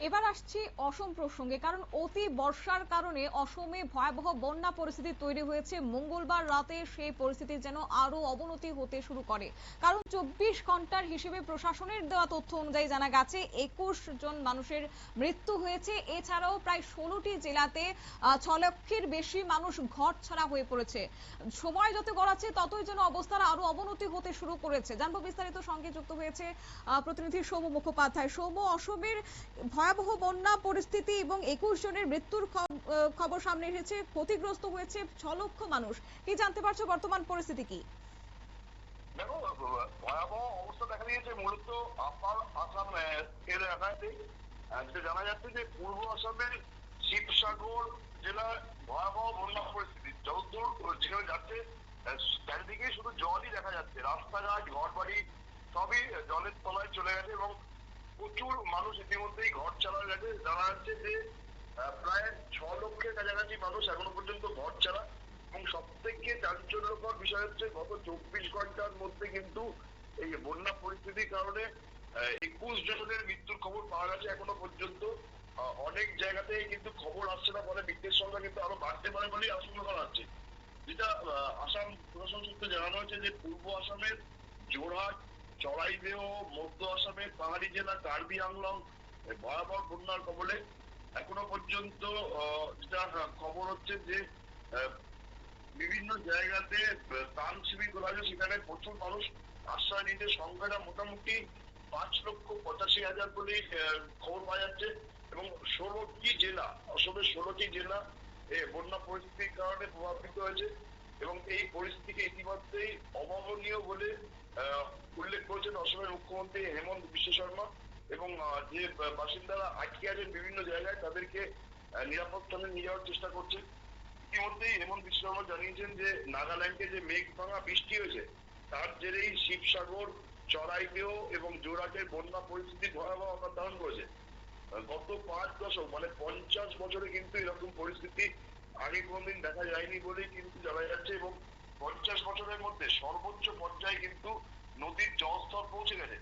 এবার আসছি অসম প্রসঙ্গে, কারণ অতি বর্ষার কারণে অসমে ভয়াবহ বন্যা পরিস্থিতি তৈরি হয়েছে। মঙ্গলবার রাতে সেই পরিস্থিতি যেন আরো অবনতি হতে শুরু করে, কারণ 24 ঘন্টার হিসেবে প্রশাসনের দেওয়া তথ্য অনুযায়ী জানা গেছে 21 জন মানুষের মৃত্যু হয়েছে। এছাড়াও প্রায় 16টি জেলাতে 6 লক্ষের বেশি মানুষ ঘর ছাড়া হয়ে পড়েছে। সময় যত গড়াচ্ছে ততই যেন অবস্থার আরো অবনতি হতে শুরু করেছে। জানবো বিস্তারিত, সঙ্গে যুক্ত হয়েছে প্রতিনিধি সৌম্য মুখোপাধ্যায়। সৌম্য, অসমের ভয়াবহ বন্যা পরিস্থিতি এবং 21 জনের মৃত্যুর খবর সামনে এসেছে, ক্ষতিগ্রস্ত হয়েছে 6 লক্ষ মানুষ। কি জানতে পারছো, বর্তমান পরিস্থিতি কি? দেখো, ভয়াবহ অবস্থা দেখা দিয়েছে মূলত আপার আসাম এর এলাকাতে। যেটা জানা যাচ্ছে যে পূর্ব আসামের শিবসাগর জেলায় ভয়াবহ বন্যা পরিস্থিতি। যতদূর যেখানে যাচ্ছে চারিদিকে শুধু জলই দেখা যাচ্ছে, রাস্তাঘাট ঘর বাড়ি সবই জলের তলায় চলে গেছে এবং প্রচুর মানুষ ইতিমধ্যেই ঘর ছাড়া গেছে। জানা যাচ্ছে যে প্রায় 6 লক্ষের কাছাকাছি মানুষ এখনো পর্যন্ত ঘর ছাড়া। এবং সব থেকে চাঞ্চল্যকর বিষয় হচ্ছে গত 24 ঘন্টার মধ্যে কিন্তু এই বন্যা পরিস্থিতির কারণে 21 জনের মৃত্যুর খবর পাওয়া গেছে এখনো পর্যন্ত। অনেক জায়গাতেই কিন্তু খবর আসছে না, ফলে মৃত্যুর সংখ্যা কিন্তু আরো বাড়তে পারে বলেই আশঙ্কা করা হচ্ছে। যেটা আসাম প্রশাসন সূত্রে জানানো হয়েছে যে পূর্ব আসামের জোরহাট, চড়াইদেহ, মধ্য আসামের পাহাড়ি জেলা কার্বি আংলং ভয়াবহ বন্যার কবলে। এখনো পর্যন্ত যেটা খবর হচ্ছে যে বিভিন্ন জায়গাতে ত্রাণ শিবির করা হয়েছে, সেখানে প্রচুর মানুষ আশ্রয় নিতে। সংখ্যাটা মোটামুটি 5,85,000 বলেই খবর পাওয়া যাচ্ছে। এবং 16টি জেলা, অসমের 16টি জেলা বন্যা পরিস্থিতির কারণে প্রভাবিত হয়েছে এবং এই পরিস্থিতিকে ইতিমধ্যেই অভাবনীয় বলে উল্লেখ করেছেন অসমের মুখ্যমন্ত্রী হেমন্ত বিশ্ব শর্মা। এবং যে বাসিন্দারা আটকে আছেন বিভিন্ন জায়গায় তাদেরকে নিরাপদ স্থানে নিয়ে যাওয়ার চেষ্টা করছে। ইতিমধ্যেই হেমন্ত বিশ্ব শর্মা জানিয়েছেন যে নাগাল্যান্ডে যে মেঘ ভাঙা বৃষ্টি হয়েছে তার জেরেই শিবসাগর, চড়াইদেহ এবং জোরহাটের বন্যা পরিস্থিতি ভয়াবহ আকার ধারণ করেছে। গত 5 দশক মানে 50 বছরে কিন্তু এরকম পরিস্থিতি আগে কোনদিন দেখা যায়নি বলেই কিন্তু জানা যাচ্ছে। এবং 50 বছরের মধ্যে সর্বোচ্চ পর্যায়ে কিন্তু নদীর জলস্তর পৌঁছে গেছে।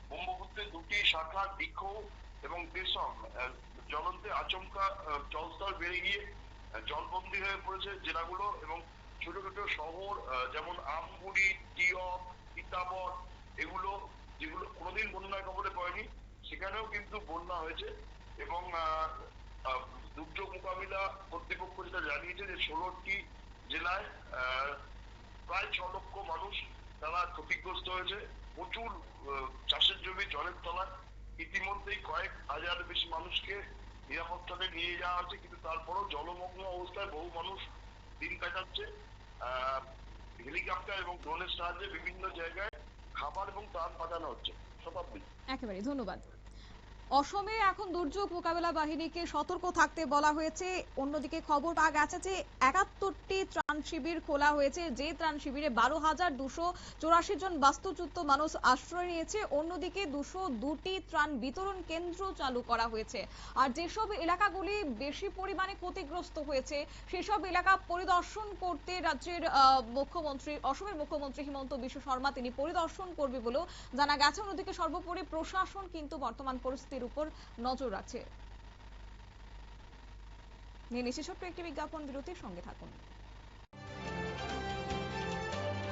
ব্রহ্মপুত্রের 2টি শাখা দীঘ এবং দেশম জ্বলন্তে আচমকা জলস্তর বেড়ে গিয়ে জলবন্দী হয়ে পড়েছে জেলাগুলো। এবং ছোট ছোট শহর যেমন আমগুড়ি, টিয়ক, সীতাবর এগুলো যেগুলো কোনোদিন বন্যার কবলে পড়েনি সেখানেও কিন্তু বন্যা হয়েছে। এবং দুর্যোগ মোকাবিলা কর্তৃপক্ষ যেটা জানিয়েছে যে 16টি জেলায় প্রায় 6 লক্ষ মানুষ তারা ক্ষতিগ্রস্ত হয়েছে। প্রচুর চাষের জমি জলের তলায়। ইতিমধ্যেই কয়েক হাজার বেশি মানুষকে নিরাপদ স্থানে নিয়ে যাওয়া হচ্ছে, কিন্তু তারপরও জলমগ্ন অবস্থায় বহু মানুষ দিন কাটাচ্ছে। হেলিকপ্টার এবং ড্রোনের সাহায্যে বিভিন্ন জায়গায় খাবার এবং ত্রাণ পাঠানো হচ্ছে। শতাব্দী, একেবারে ধন্যবাদ। অসমে এখন দুর্যোগ মোকাবেলা বাহিনীকে সতর্ক থাকতে বলা হয়েছে। অন্যদিকে খবর পাওয়া গেছে যে 71টি ত্রাণ শিবির খোলা হয়েছে, যে ত্রাণ শিবিরে 12,284 জন বাস্তুচ্যুত মানুষ আশ্রয় নিয়েছে। অন্যদিকে 202টি ত্রাণ বিতরণ কেন্দ্র চালু করা হয়েছে। আর যেসব এলাকাগুলি বেশি পরিমাণে ক্ষতিগ্রস্ত হয়েছে সেসব এলাকা পরিদর্শন করতে রাজ্যের মুখ্যমন্ত্রী, অসমের মুখ্যমন্ত্রী হিমন্ত বিশ্ব শর্মা তিনি পরিদর্শন করবে বলেও জানা গেছে। অন্যদিকে সর্বোপরি প্রশাসন কিন্তু বর্তমান পরিস্থিতির উপর নজর রাখছে। নিয়ে নিচ্ছে ছোট্ট একটি বিজ্ঞাপন বিরতির, সঙ্গে থাকুন।